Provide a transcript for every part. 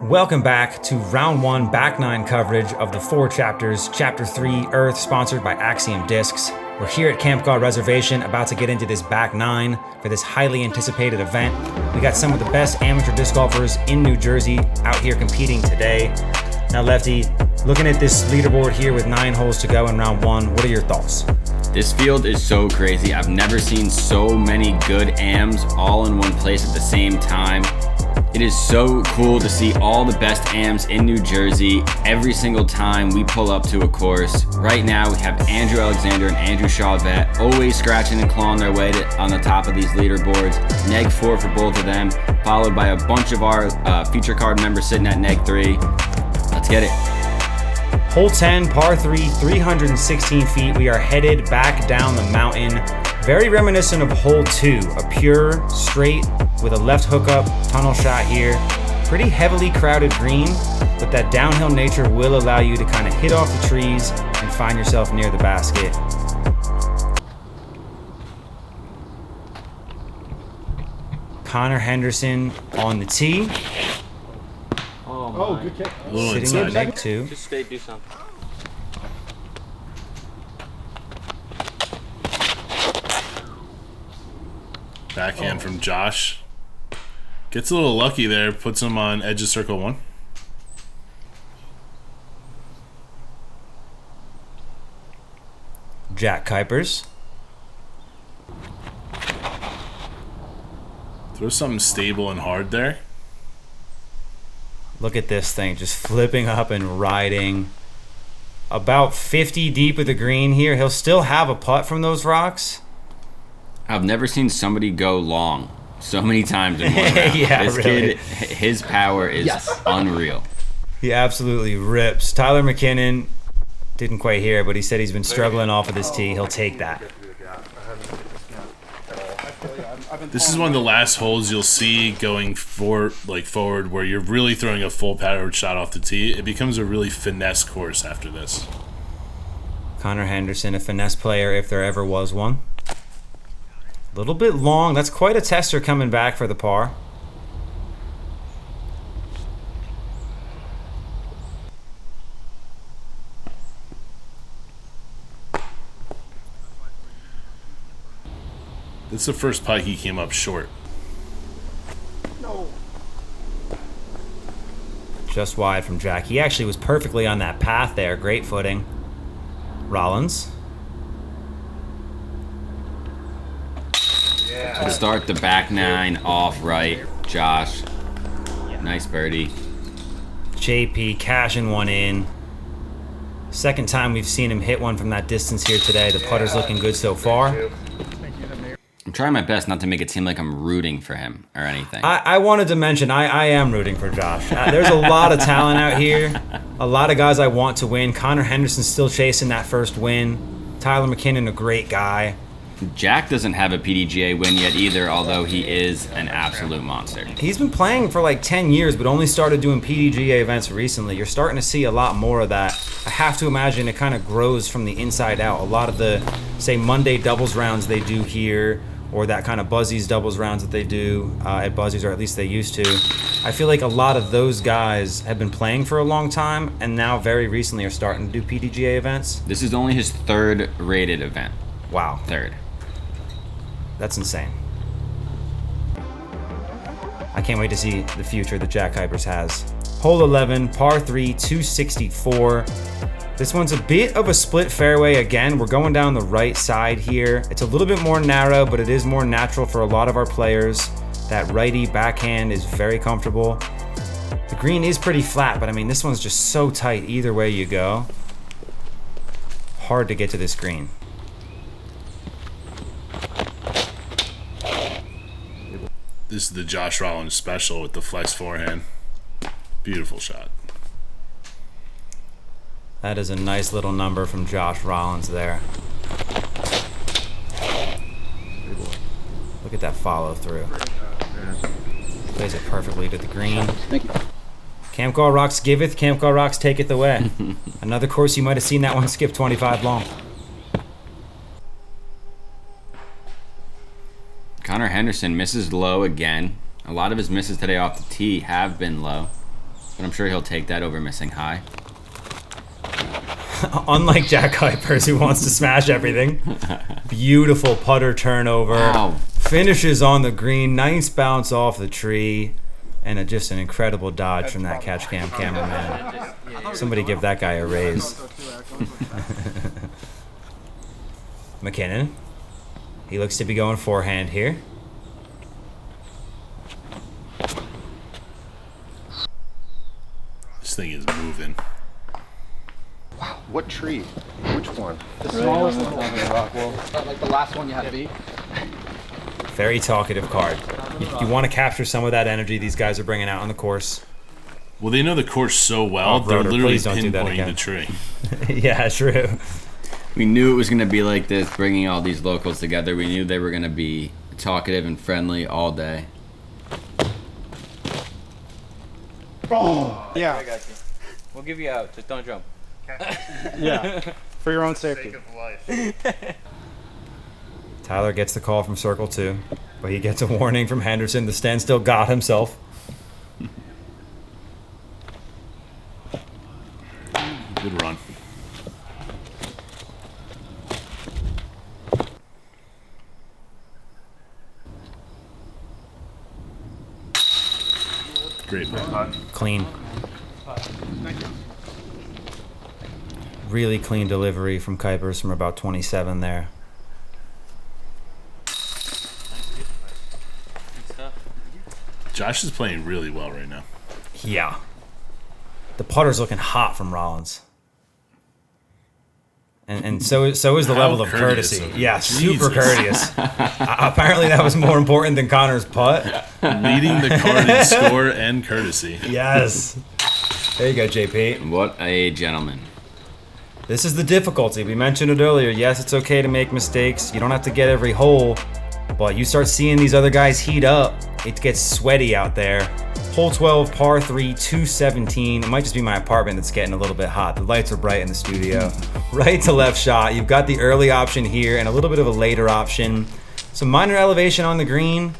Welcome back to round one back nine coverage of the 4 chapters, chapter 3 Earth, sponsored by Axiom Discs. We're here at Campgaw Reservation about to get into this back nine for this highly anticipated event. We got some of the best amateur disc golfers in New Jersey out here competing today. Now Lefty, looking at this leaderboard here with 9 holes to go in round one, what are your thoughts? This field is so crazy. I've never seen so many good AMs all in one place at the same time. It is so cool to see all the best AMs in New Jersey every single time we pull up to a course. Right now we have Andrew Alexander and Andrew Chauvet always scratching and clawing their way on the top of these leaderboards. Neg 4 for both of them, followed by a bunch of our feature card members sitting at Neg 3. Let's get it. Hole 10, par 3, 316 feet. We are headed back down the mountain. Very reminiscent of hole 2, a pure, straight, with a left hookup, tunnel shot here. Pretty heavily crowded green, but that downhill nature will allow you to kind of hit off the trees and find yourself near the basket. Connor Henderson on the tee. Oh, good kick. Sitting at Neg 2. Just stay, do something. Backhand from Josh. Gets a little lucky there. Puts him on edge of circle 1. Jack Kuipers. Throw something stable and hard there. Look at this thing, just flipping up and riding. About 50 deep of the green here. He'll still have a putt from those rocks. I've never seen somebody go long so many times in one round. Yeah, this really. kid, his power is unreal. He absolutely rips. Tyler McKinnon didn't quite hear, but he said he's been struggling off of this tee. He'll take that. This is one of the last holes you'll see going forward where you're really throwing a full powered shot off the tee. It becomes a really finesse course after this. Connor Henderson, a finesse player if there ever was one. A little bit long. That's quite a tester coming back for the par. This is the first putt he came up short. No. Just wide from Jack. He actually was perfectly on that path there. Great footing. Rollins. To start the back nine off right, Josh. Nice birdie. JP cashing one in. Second time we've seen him hit one from that distance here today. The putter's looking good so far. I'm trying my best not to make it seem like I'm rooting for him or anything. I wanted to mention I am rooting for Josh. There's a lot of talent out here. A lot of guys I want to win. Connor Henderson's still chasing that first win. Tyler McKinnon, a great guy. Jack doesn't have a PDGA win yet either, although he is an absolute monster. He's been playing for like 10 years, but only started doing PDGA events recently. You're starting to see a lot more of that. I have to imagine it kind of grows from the inside out. A lot of the, say, Monday doubles rounds they do here, or that kind of Buzzies doubles rounds that they do at Buzzies, or at least they used to. I feel like a lot of those guys have been playing for a long time, and now very recently are starting to do PDGA events. This is only his 3rd rated event. Wow. 3rd. That's insane. I can't wait to see the future that Jack Kuipers has. Hole 11, par 3, 264. This one's a bit of a split fairway. Again, we're going down the right side here. It's a little bit more narrow, but it is more natural for a lot of our players. That righty backhand is very comfortable. The green is pretty flat, but I mean, this one's just so tight either way you go. Hard to get to this green. This is the Josh Rollins special with the flex forehand. Beautiful shot. That is a nice little number from Josh Rollins there. Look at that follow through. Plays it perfectly to the green. Thank you. Campgaw Rocks giveth, Campgaw Rocks taketh away. Another course you might have seen that one skip 25 long. Connor Henderson misses low again. A lot of his misses today off the tee have been low. But I'm sure he'll take that over missing high. Unlike Jack Kuipers, who wants to smash everything. Beautiful putter turnover. Wow. Finishes on the green. Nice bounce off the tree. And just an incredible dodge from that catch cam cameraman. Somebody give that guy a raise. McKinnon. He looks to be going forehand here. This thing is moving. Wow, what tree? Which one? The smallest one over the rock wall. Is that like the last one you had to beat? Very talkative card. You want to capture some of that energy these guys are bringing out on the course. Well, they know the course so well, they're Rotor, literally please don't do that pinpointing again. the tree. Yeah, true. We knew it was going to be like this, bringing all these locals together. We knew they were going to be talkative and friendly all day. Oh! Yeah. I got you. We'll give you out. Just don't jump. Yeah. For your own safety. Tyler gets the call from Circle 2, but he gets a warning from Henderson. The standstill got himself. Good run. Great man. Clean. Really clean delivery from Kuipers from about 27 there. Josh is playing really well right now. Yeah. The putter's looking hot from Rollins. And so is the How level of courteous courtesy. of him. Yeah, super Jesus. courteous. Apparently that was more important than Connor's putt. Leading the card in score and courtesy. Yes. There you go, JP. What a gentleman. This is the difficulty. We mentioned it earlier. Yes, it's okay to make mistakes. You don't have to get every hole. But you start seeing these other guys heat up. It gets sweaty out there. Hole 12, par 3, 217. It might just be my apartment that's getting a little bit hot. The lights are bright in the studio. Right to left shot. You've got the early option here and a little bit of a later option. Some minor elevation on the green.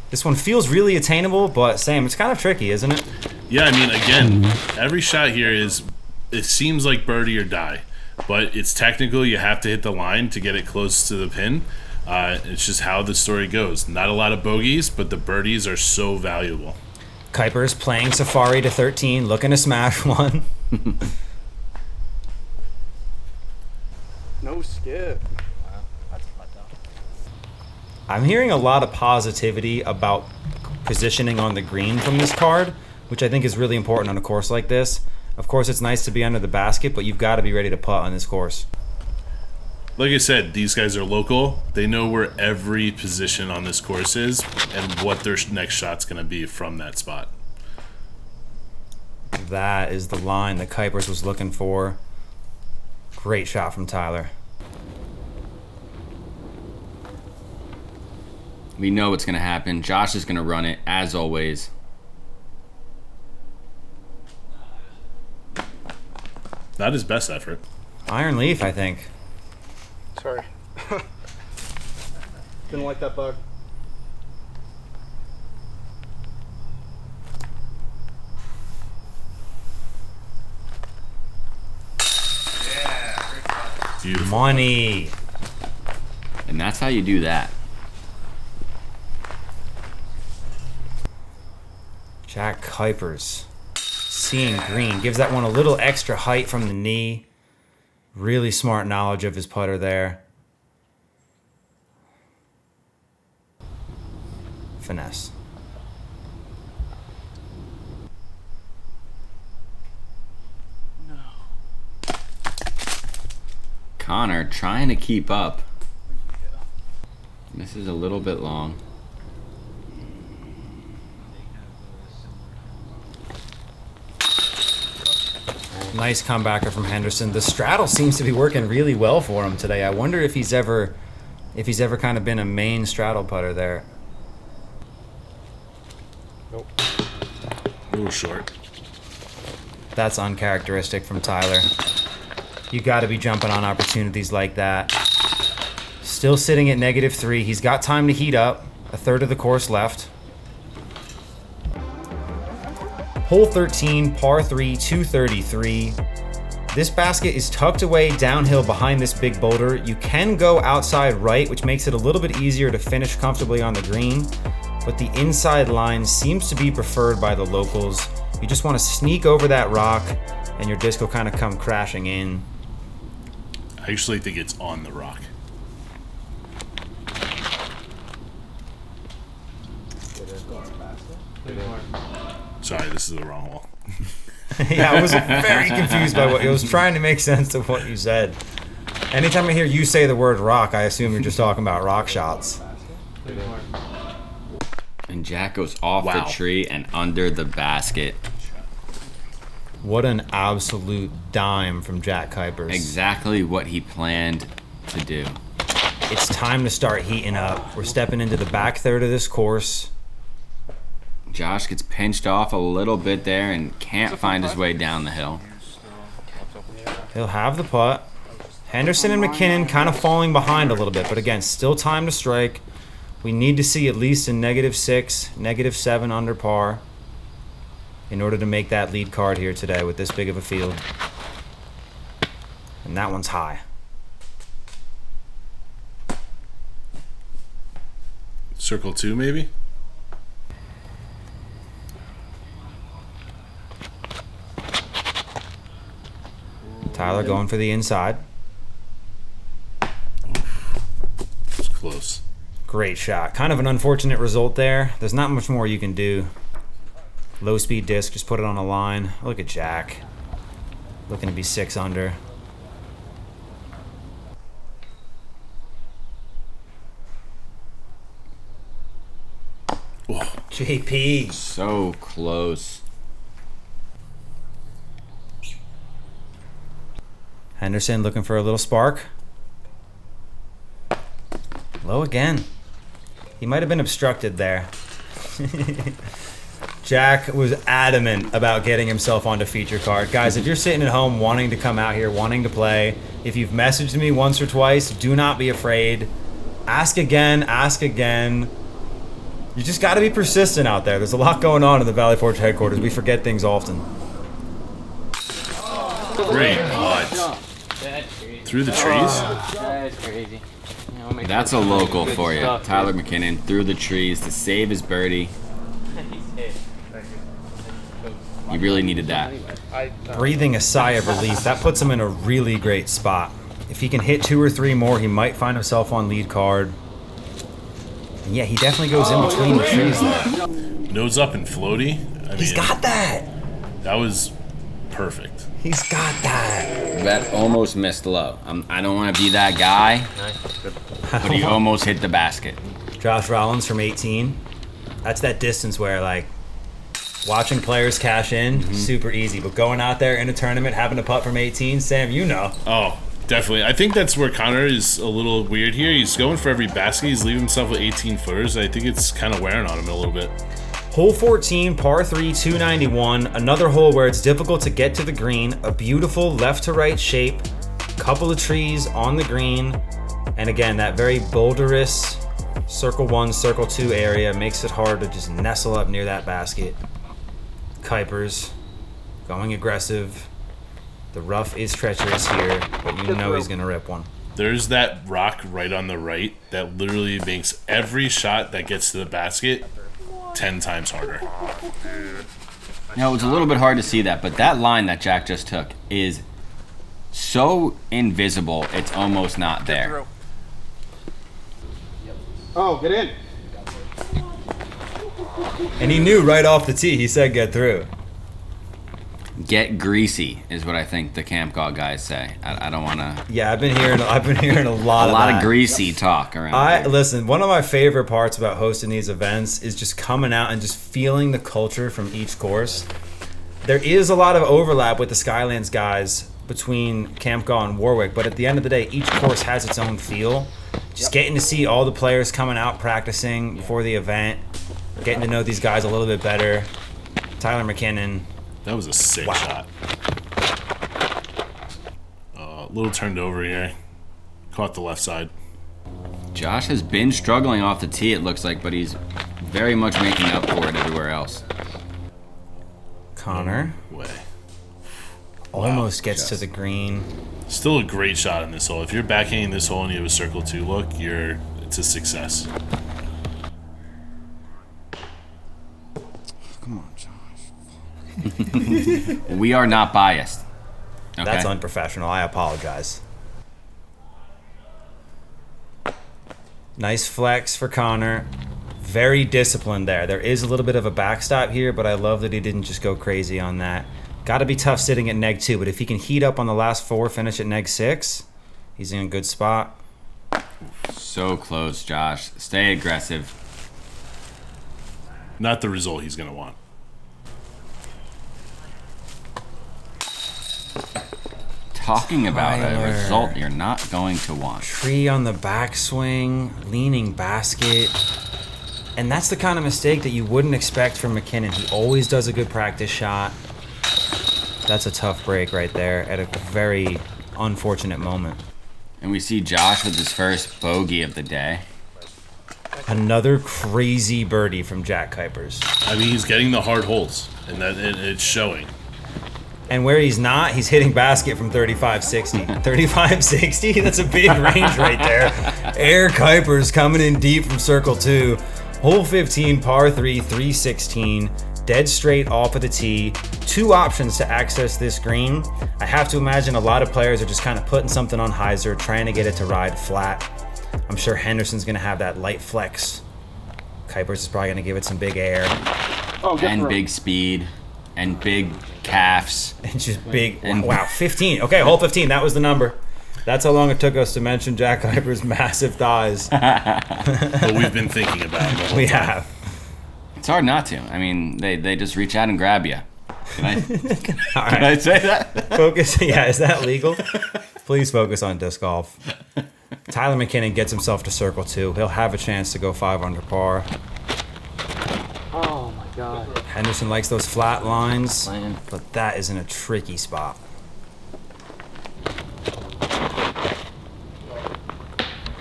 This one feels really attainable, but Sam, it's kind of tricky, isn't it? Yeah, I mean, again, every shot here is, it seems like birdie or die. But it's technical. You have to hit the line to get it close to the pin. It's just how the story goes. Not a lot of bogeys, but the birdies are so valuable. Kuipers playing Safari to 13, looking to smash one. No skip. I'm hearing a lot of positivity about positioning on the green from this card, which I think is really important on a course like this. Of course, it's nice to be under the basket, but you've got to be ready to putt on this course. Like I said, these guys are local. They know where every position on this course is and what their next shot's going to be from that spot. That is the line that Kuipers was looking for. Great shot from Tyler. We know what's going to happen. Josh is going to run it, as always. Not his best effort. Iron Leaf, I think. Sorry. Didn't like that bug. Beautiful. Money. And that's how you do that. Jack Kuipers. Seeing green. Gives that one a little extra height from the knee. Really smart knowledge of his putter there. Finesse. Connor trying to keep up. This is a little bit long. Nice comebacker from Henderson. The straddle seems to be working really well for him today. I wonder if he's ever kind of been a main straddle putter there. A little short. That's uncharacteristic from Tyler. You got to be jumping on opportunities like that. Still sitting at -3. He's got time to heat up. A third of the course left. Hole 13, par 3, 233. This basket is tucked away downhill behind this big boulder. You can go outside right, which makes it a little bit easier to finish comfortably on the green, but the inside line seems to be preferred by the locals. You just want to sneak over that rock, and your disc will kind of come crashing in. I actually think it's on the rock. Sorry, this is the wrong hole. Yeah, I was very confused by what it was trying to make sense of what you said. Anytime I hear you say the word rock, I assume you're just talking about rock shots. And Jack goes off the tree and under the basket. What an absolute dime from Jack Kuipers. Exactly what he planned to do. It's time to start heating up. We're stepping into the back third of this course. Josh gets pinched off a little bit there and can't find his way down the hill. He'll have the putt. Henderson and McKinnon kind of falling behind a little bit, but again, still time to strike. We need to see at least a -6, -7 under par in order to make that lead card here today with this big of a field. And that one's high. Circle 2, maybe? Tyler going for the inside. It's close. Great shot. Kind of an unfortunate result there. There's not much more you can do. Low speed disc, just put it on a line. Look at Jack. Looking to be 6 under. Whoa. JP. So close. Henderson looking for a little spark. Low again. He might have been obstructed there. Jack was adamant about getting himself onto feature card. Guys, if you're sitting at home wanting to come out here, wanting to play, if you've messaged me once or twice, do not be afraid. Ask again, ask again. You just got to be persistent out there. There's a lot going on in the Valley Forge headquarters. We forget things often. Great putt. Through the trees? That's crazy. That's a local for you. Tyler McKinnon through the trees to save his birdie. He really needed that. Breathing a sigh of relief. That puts him in a really great spot. If he can hit 2 or 3 more, he might find himself on lead card. And yeah, he definitely goes in between the trees there. Nose up and floaty. He's got that. That was perfect. He's got that. That almost missed low. I don't want to be that guy, but he almost hit the basket. Josh Rollins from 18. That's that distance where, like, watching players cash in, super easy. But going out there in a tournament, having a putt from 18, Sam, you know. Oh, definitely. I think that's where Connor is a little weird here. He's going for every basket. He's leaving himself with 18 footers. I think it's kind of wearing on him a little bit. Hole 14, par 3, 291. Another hole where it's difficult to get to the green. A beautiful left to right shape. Couple of trees on the green. And again, that very boulderous circle 1, circle 2 area makes it hard to just nestle up near that basket. Kuipers going aggressive. The rough is treacherous here, but you know he's going to rip one. There's that rock right on the right that literally makes every shot that gets to the basket 10 times harder. Now, it's a little bit hard to see that, but that line that Jack just took is so invisible, it's almost not there. Oh, get in. And he knew right off the tee, he said get through. Get greasy is what I think the Campgaw guys say. I don't want to. Yeah, I've been hearing a lot of that. Greasy talk around here. Listen, one of my favorite parts about hosting these events is just coming out and just feeling the culture from each course. There is a lot of overlap with the Skylands guys between Campgaw and Warwick, but at the end of the day, each course has its own feel. Just getting to see all the players coming out practicing before the event, getting to know these guys a little bit better. Tyler McKinnon. That was a sick shot. A little turned over here. Caught the left side. Josh has been struggling off the tee, it looks like, but he's very much making up for it everywhere else. Connor No way. almost gets to the green. Still a great shot in this hole. If you're backhanding this hole and you have a circle 2 look, it's a success. Come on, Josh. We are not biased. Okay? That's unprofessional. I apologize. Nice flex for Connor. Very disciplined there. There is a little bit of a backstop here, but I love that he didn't just go crazy on that. Got to be tough sitting at neg 2, but if he can heat up on the last 4, finish at neg 6, he's in a good spot. So close, Josh. Stay aggressive. Not the result he's going to want. Talking about a Tyler. result you're not going to want. Tree on the backswing, leaning basket. And that's the kind of mistake that you wouldn't expect from McKinnon. He always does a good practice shot. That's a tough break right there at a very unfortunate moment. And we see Josh with his first bogey of the day. Another crazy birdie from Jack Kuipers. I mean, he's getting the hard holes, and it's showing. And where he's not, he's hitting basket from 35-60. 35-60? That's a big range right there. Air Kuipers coming in deep from circle 2. Hole 15, par 3, 316. Dead straight off of the tee. 2 options to access this green. I have to imagine a lot of players are just kind of putting something on hyzer, trying to get it to ride flat. I'm sure Henderson's going to have that light flex. Kuipers is probably going to give it some big air. And big speed. And big calves. And just big, wow, 15. Okay, hole 15, that was the number. That's how long it took us to mention Jack Kuipers' massive thighs. But we've been thinking about it the whole We time. have. It's hard not to. I mean, they just reach out and grab you. Can I, All can right, I say that? focus. Yeah, is that legal? Please focus on disc golf. Tyler McKinnon gets himself to circle 2. He'll have a chance to go 5 under par. Oh my god. Henderson likes those flat lines, Man. but that is in a tricky spot.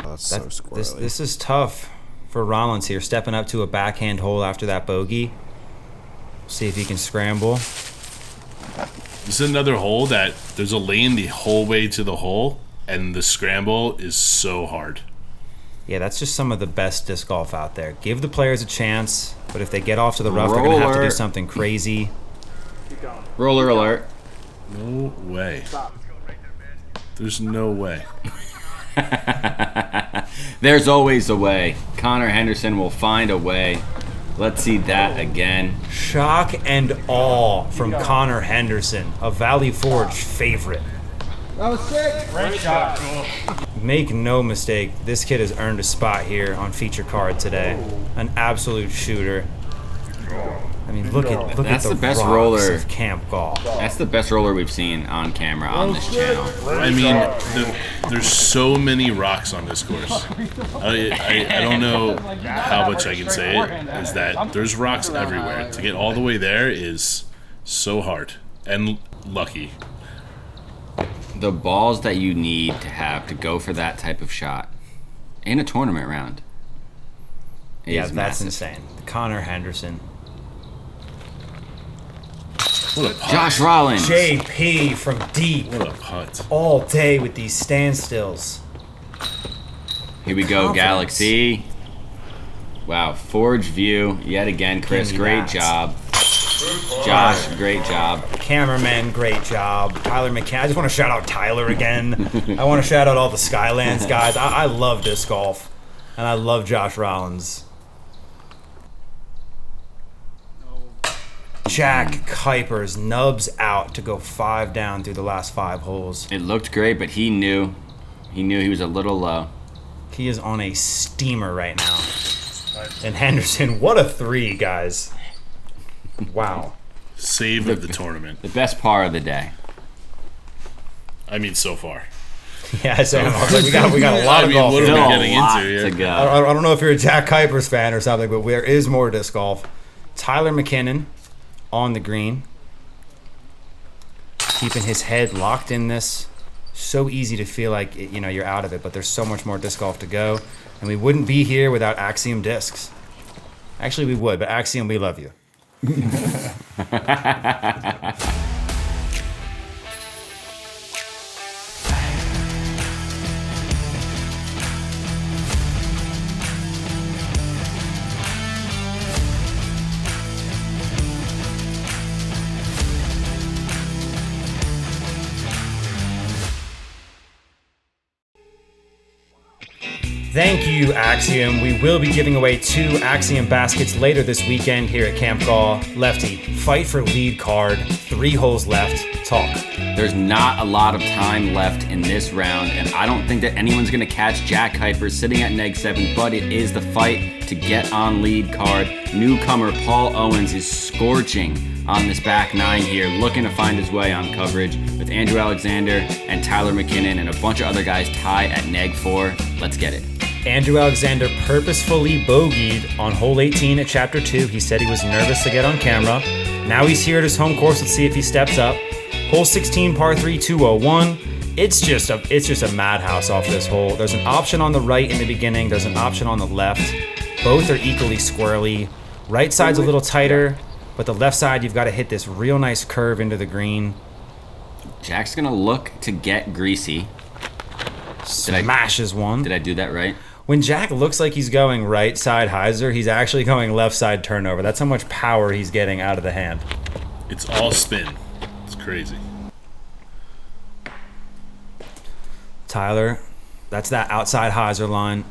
That's so squirrely. This is tough for Rollins here, stepping up to a backhand hole after that bogey. See if he can scramble. This is another hole that there's a lane the whole way to the hole, and the scramble is so hard. Yeah, that's just some of the best disc golf out there. Give the players a chance, but if they get off to the rough, they're going to have to do Roller. something crazy. Roller alert. No way. There's no way. There's always a way. Connor Henderson will find a way. Let's see that again. Shock and awe from Connor Henderson, a Valley Forge favorite. Make no mistake, this kid has earned a spot here on feature card today. An absolute shooter. I mean, look at That's the the best rocks roller. of Campgaw. That's the best roller we've seen on camera on this channel. I mean, there's so many rocks on this course. I don't know how much I can say it, is that there's rocks everywhere. To get all the way there is so hard and lucky. The balls that you need to have to go for that type of shot in a tournament round is Yeah, that's massive. insane. Connor Henderson. What a putt. Josh Rollins. JP from deep What a putt. all day with these standstills. Here we go, Confidence. Galaxy. Wow, Forge view yet again. Chris, Give me great that. job. Josh, great job. Cameraman, great job. Tyler McKinnon. I just want to shout out Tyler again. I want to shout out all the Skylands guys. I love disc golf, and I love Josh Rollins. Jack Kuipers nubs out to go 5 down through the last 5 holes. It looked great, but he knew he was a little low. He is on a steamer right now. And Henderson, what a 3, guys. Wow. Save of the tournament. The best par of the day. I mean, so far. Yeah, so we got a lot I of mean, golf. what are Still we a getting lot into here? to go. I don't know if you're a Jack Kuipers fan or something, but there is more disc golf. Tyler McKinnon on the green, keeping his head locked in this. So easy to feel like you're out of it, but there's so much more disc golf to go, and we wouldn't be here without Axiom discs. Actually, we would, but Axiom, we love you. Thank you, Axiom. We will be giving away 2 Axiom baskets later this weekend here at Campgaw. Lefty, fight for lead card. 3 holes left. Talk. There's not a lot of time left in this round, and I don't think that anyone's going to catch Jack Kuipers sitting at neg 7, but it is the fight to get on lead card. Newcomer Paul Owens is scorching on this back 9 here, looking to find his way on coverage with Andrew Alexander and Tyler McKinnon and a bunch of other guys tie at neg 4. Let's get it. Andrew Alexander purposefully bogeyed on hole 18 at Chapter 2. He said he was nervous to get on camera. Now he's here at his home course. Let's see if he steps up. Hole 16, par 3, 201. It's just a madhouse off this hole. There's an option on the right in the beginning. There's an option on the left. Both are equally squirrely. Right side's a little tighter, but the left side, you've got to hit this real nice curve into the green. Jack's going to look to get greasy. Smashes one. Did I do that right? When Jack looks like he's going right side hyzer, he's actually going left side turnover. That's how much power he's getting out of the hand. It's all spin. It's crazy. Tyler, that's that outside hyzer line.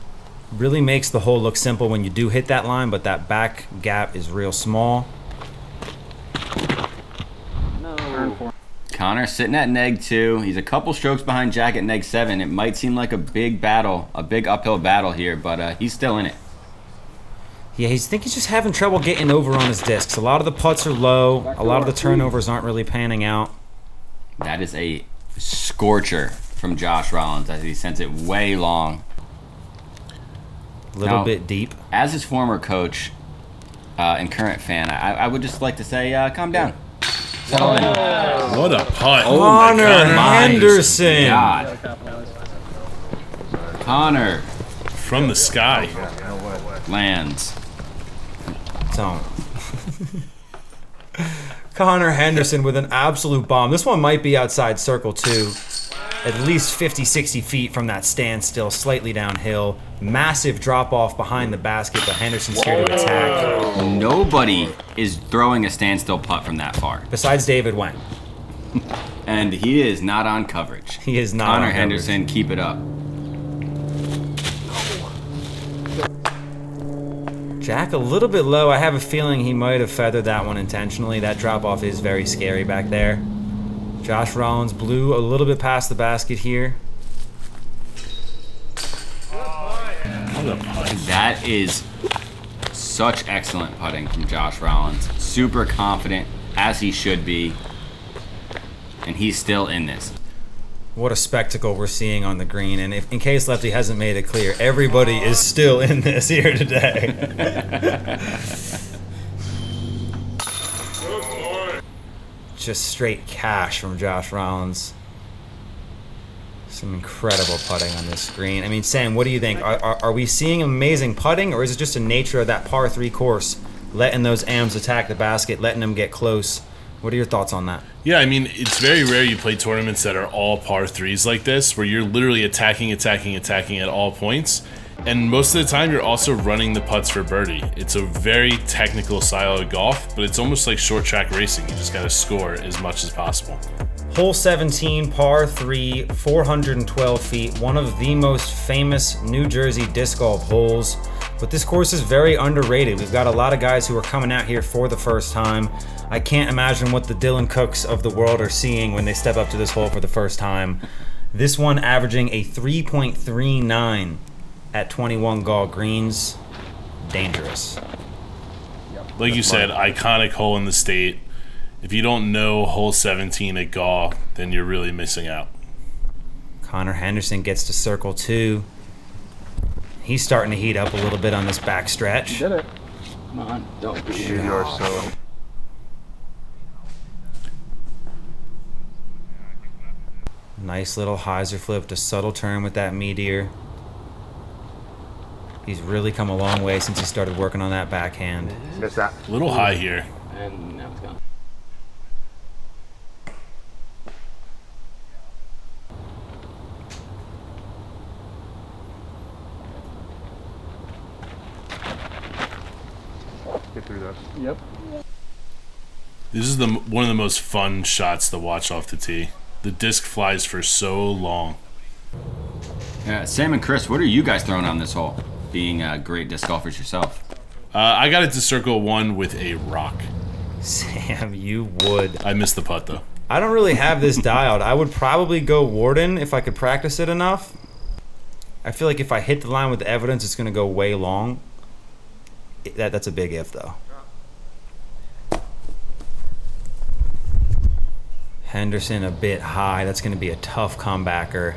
Really makes the hole look simple when you do hit that line, but that back gap is real small. Connor sitting at neg 2. He's a couple strokes behind Jack at neg 7. It might seem like a big battle, a big uphill battle here, but he's still in it. Yeah, he's just having trouble getting over on his discs. A lot of the putts are low. A lot of the turnovers aren't really panning out. That is a scorcher from Josh Rollins as he sends it way long. A little bit deep. As his former coach and current fan, I would just like to say, calm down. Settle in. What a putt. Oh Connor Henderson. God. Connor. From the sky. Lands. Don't. Connor Henderson with an absolute bomb. This one might be outside circle 2. At least 50, 60 feet from that standstill, slightly downhill. Massive drop off behind the basket, but Henderson's here to attack. Nobody is throwing a standstill putt from that far. Besides David Wang. And he is not on coverage. He is not Connor on Henderson, keep it up. Jack a little bit low. I have a feeling he might have feathered that one intentionally. That drop off is very scary back there. Josh Rollins blew a little bit past the basket here. That is such excellent putting from Josh Rollins. Super confident, as he should be. And he's still in this. What a spectacle we're seeing on the green. And if, in case Lefty hasn't made it clear, everybody is still in this here today. Just straight cash from Josh Rollins. Some incredible putting on this screen. I mean, Sam, what do you think? Are we seeing amazing putting, or is it just a nature of that par 3 course, letting those AMs attack the basket, letting them get close? What are your thoughts on that? Yeah, I mean, it's very rare you play tournaments that are all par 3s like this, where you're literally attacking at all points. And most of the time, you're also running the putts for birdie. It's a very technical style of golf, but it's almost like short track racing. You just got to score as much as possible. Hole 17, par 3, 412 feet, one of the most famous New Jersey disc golf holes. But this course is very underrated. We've got a lot of guys who are coming out here for the first time. I can't imagine what the Dylan Cooks of the world are seeing when they step up to this hole for the first time. This one averaging a 3.39 at 21 Campgaw Greens. Dangerous. Like you said, iconic hole in the state. If you don't know hole 17 at Gaw, then you're really missing out. Connor Henderson gets to circle 2. He's starting to heat up a little bit on this back stretch. Did it. Come on, don't be. You are so. Nice little hyzer flip to subtle turn with that meteor. He's really come a long way since he started working on that backhand. Miss that. A little high here. And now it's gone. Yep. This is one of the most fun shots to watch off the tee. The disc flies for so long. Sam and Chris, what are you guys throwing on this hole? Being great disc golfers yourself. I got it to circle 1 with a rock. Sam, you would. I missed the putt though. I don't really have this dialed. I would probably go Warden if I could practice it enough. I feel like if I hit the line with the evidence, it's going to go way long. That's a big if, though. Henderson a bit high. That's going to be a tough comebacker.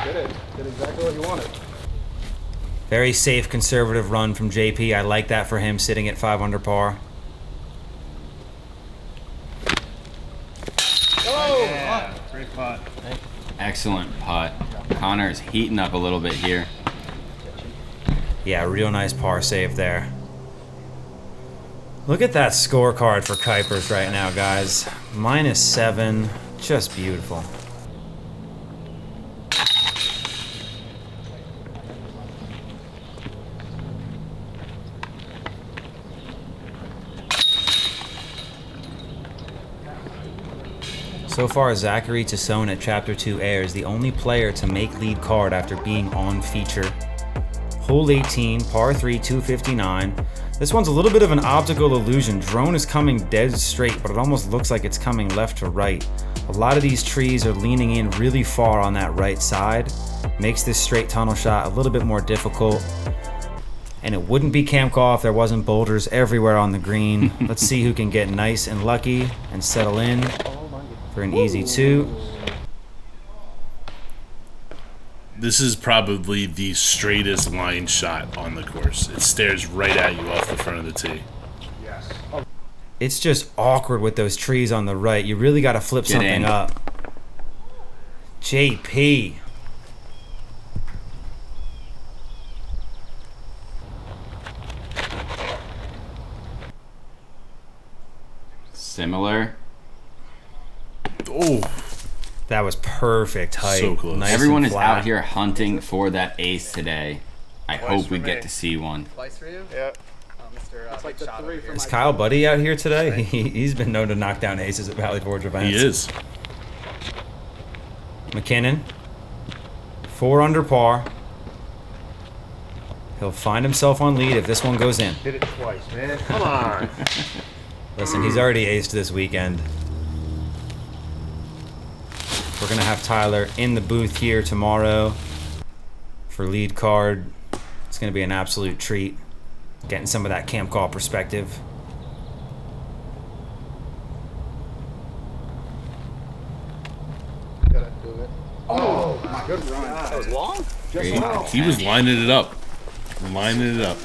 Did it. Did exactly what you wanted. Very safe, conservative run from JP. I like that for him, sitting at 5 under par. Oh! Great putt. Excellent putt. Connor's heating up a little bit here. Yeah, real nice par save there. Look at that scorecard for Kuipers right now, guys. -7. Just beautiful. So far, Zachary Tassone at Chapter 2 Air is the only player to make lead card after being on feature. Hole 18, par 3, 259. This one's a little bit of an optical illusion. Drone is coming dead straight, but it almost looks like it's coming left to right. A lot of these trees are leaning in really far on that right side. Makes this straight tunnel shot a little bit more difficult. And it wouldn't be Campgaw if there wasn't boulders everywhere on the green. Let's see who can get nice and lucky and settle in for an easy 2. This is probably the straightest line shot on the course. It stares right at you off the front of the tee. It's just awkward with those trees on the right. You really got to flip something up. JP. Similar. Oh, That was perfect height. So close. Nice Everyone and is flat. out here hunting for that ace today. I hope we get to see one. Twice for you? Yeah. Mr. It's like the 3 for Is Kyle Buddy out here today? He's been known to knock down aces at Valley Forge events. he is. McKinnon, 4 under par. He'll find himself on lead if this one goes in. Did it twice, man. Come on. Listen, he's already aced this weekend. We're going to have Tyler in the booth here tomorrow for lead card. It's going to be an absolute treat. Getting some of that Campgaw perspective. Gotta do it. Oh, my good run. That was long? Great. He was lining it up. Lining it up.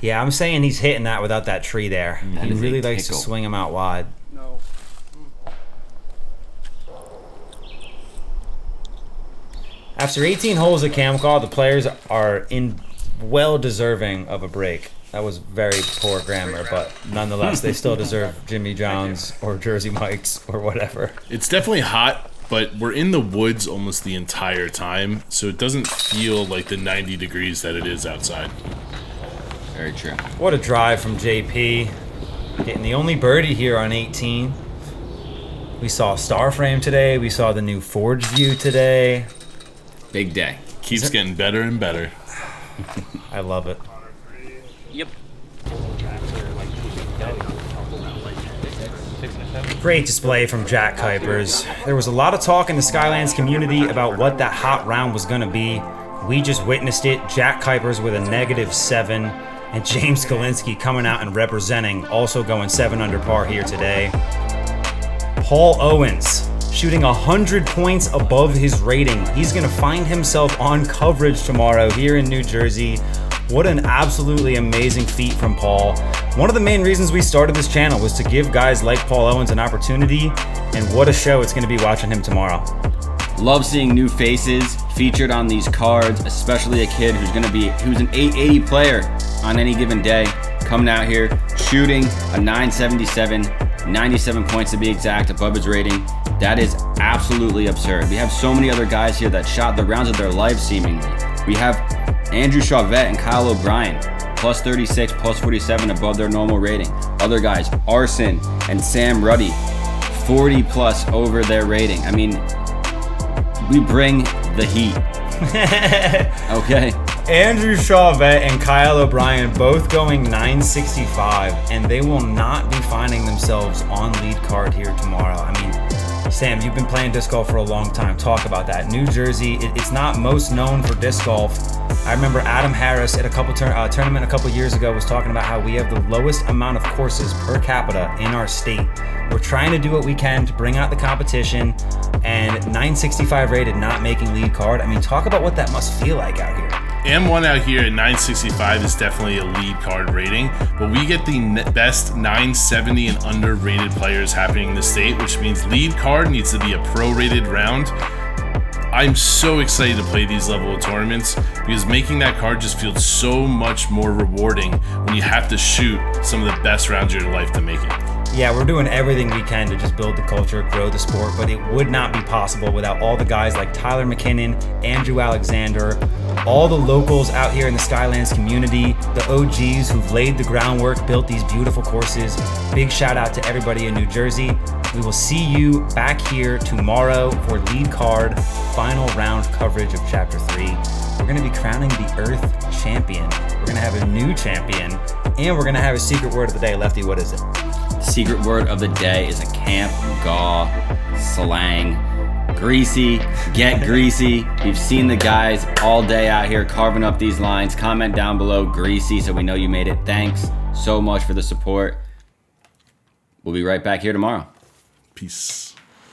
Yeah, I'm saying he's hitting that without that tree there. That He is a really likes to tickle. swing him out wide. No. After 18 holes at Campgaw, the players are well deserving of a break. That was very poor grammar, but nonetheless, they still deserve Jimmy John's or Jersey Mike's or whatever. It's definitely hot, but we're in the woods almost the entire time, so it doesn't feel like the 90 degrees that it is outside. Very true. What a drive from JP. Getting the only birdie here on 18. We saw Starframe today. We saw the new Forge View today. Big day. Keeps getting better and better. I love it. Yep. Great display from Jack Kuipers. There was a lot of talk in the Skylands community about what that hot round was going to be. We just witnessed it. Jack Kuipers with a -7, and James Kalinske coming out and representing, also going 7 under par here today. Paul Owens shooting 100 points above his rating. He's going to find himself on coverage tomorrow here in New Jersey. What an absolutely amazing feat from Paul. One of the main reasons we started this channel was to give guys like Paul Owens an opportunity, and what a show it's going to be watching him tomorrow. Love seeing new faces featured on these cards, especially a kid who's an 880 player on any given day, coming out here shooting a 977, 97 points to be exact, above his rating. That is absolutely absurd. We have so many other guys here that shot the rounds of their life, seemingly. We have Andrew Chauvet and Kyle O'Brien, plus 36, plus 47 above their normal rating. Other guys, Arson and Sam Ruddy, 40 plus over their rating. I mean, we bring the heat. Okay. Andrew Chauvet and Kyle O'Brien both going 965, and they will not be finding themselves on lead card here tomorrow. I mean, Sam, you've been playing disc golf for a long time. Talk about that. New Jersey, it's not most known for disc golf. I remember Adam Harris at a couple tournament a couple years ago was talking about how we have the lowest amount of courses per capita in our state. We're trying to do what we can to bring out the competition, and 965 rated, not making lead card. I mean, talk about what that must feel like out here. M1 out here at 965 is definitely a lead card rating, but we get the best 970 and under rated players happening in the state, which means lead card needs to be a pro-rated round. I'm so excited to play these level of tournaments because making that card just feels so much more rewarding when you have to shoot some of the best rounds of your life to make it. Yeah, we're doing everything we can to just build the culture, grow the sport, but it would not be possible without all the guys like Tyler McKinnon, Andrew Alexander, all the locals out here in the Skylands community, the OGs who've laid the groundwork, built these beautiful courses. Big shout out to everybody in New Jersey. We will see you back here tomorrow for lead card final round coverage of Chapter 3. We're going to be crowning the Earth champion. We're going to have a new champion, and we're going to have a secret word of the day. Lefty, what is it? The secret word of the day is a Campgaw slang. Greasy, get greasy. We've seen the guys all day out here carving up these lines. Comment down below, greasy, so we know you made it. Thanks so much for the support. We'll be right back here tomorrow. Peace.